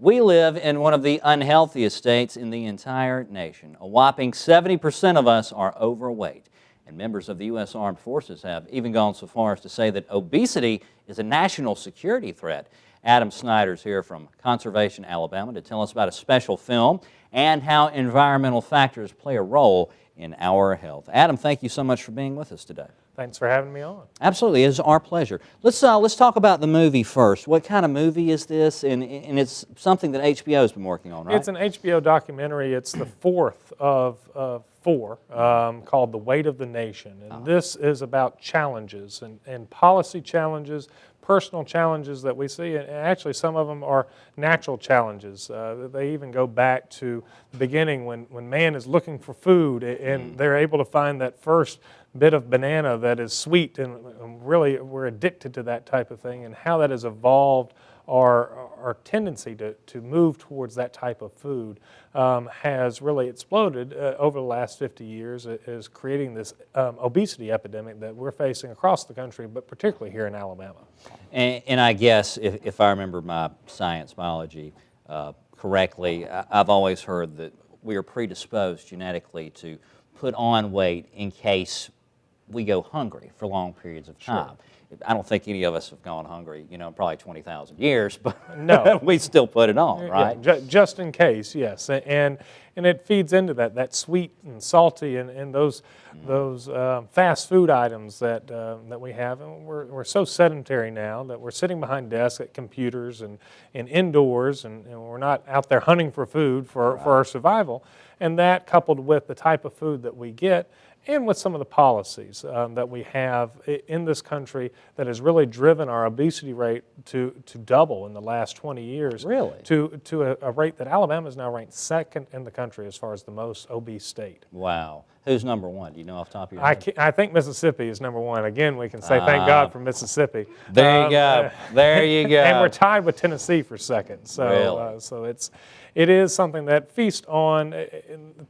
We live in one of the unhealthiest states in the entire nation. A whopping 70% of us are overweight. And members of the U.S. Armed Forces have even gone so far as to say that obesity is a national security threat. Adam Snyder's here from Conservation, Alabama, to tell us about a special film and how environmental factors play a role in our health. Adam, thank you so much for being with us today. Thanks for having me on. Absolutely, it's our pleasure. Let's talk about the movie first. What kind of movie is this? And it's something that HBO's been working on, right? It's an HBO documentary. It's the fourth of four, called The Weight of the Nation. And this is about challenges and policy challenges, personal challenges that we see, and actually some of them are natural challenges. They even go back to the beginning when man is looking for food and they're able to find that first bit of banana that is sweet, and really we're addicted to that type of thing, and how that has evolved our tendency to move towards that type of food has really exploded over the last 50 years, is creating this obesity epidemic that we're facing across the country, but particularly here in Alabama. And I guess if I remember my science biology correctly, I've always heard that we are predisposed genetically to put on weight in case we go hungry for long periods of time. Sure. I don't think any of us have gone hungry, probably 20,000 years, but no, we still put it on, right? Yeah, just in case, yes. And it feeds into that sweet and salty and those fast food items that we have. And we're so sedentary now that we're sitting behind desks at computers and indoors, and we're not out there hunting for food for our survival. And that, coupled with the type of food that we get, and with some of the policies that we have in this country that has really driven our obesity rate to double in the last 20 years. Really? To a rate that Alabama is now ranked second in the country as far as the most obese state. Wow. Who's number one? Do you know off the top of your head? I think Mississippi is number one. Again, we can say thank God for Mississippi. There you go. There you go. And we're tied with Tennessee for second. So, really? So it is something that feasts on.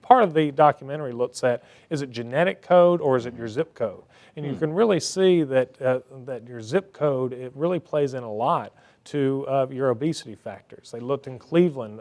Part of the documentary looks at, is it genetic code or is it your zip code? And you can really see that your zip code, it really plays in a lot to your obesity factors. They looked in Cleveland,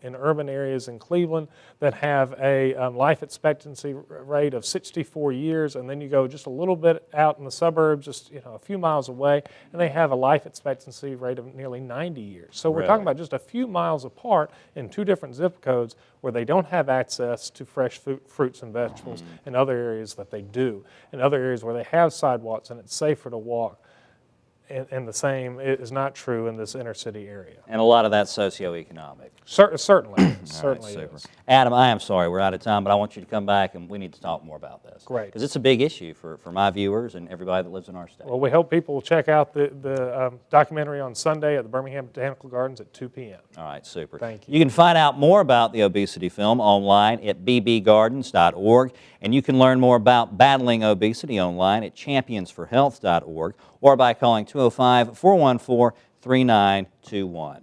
in urban areas in Cleveland that have a life expectancy rate of 64 years, and then you go just a little bit out in the suburbs, just a few miles away, and they have a life expectancy rate of nearly 90 years. So we're talking about just a few miles apart in two different zip codes where they don't have access to fresh fruits and vegetables, and other areas that they do, and other areas where they have sidewalks and it's safer to walk. And the same is not true in this inner city area. And a lot of that's socioeconomic. Certainly, certainly right, is. Adam, I am sorry we're out of time, but I want you to come back and we need to talk more about this. Great. Because it's a big issue for my viewers and everybody that lives in our state. Well, we hope people will check out the documentary on Sunday at the Birmingham Botanical Gardens at 2 p.m. All right, super. Thank you. You can find out more about the obesity film online at bbgardens.org, and you can learn more about battling obesity online at championsforhealth.org or by calling 205-414-3921.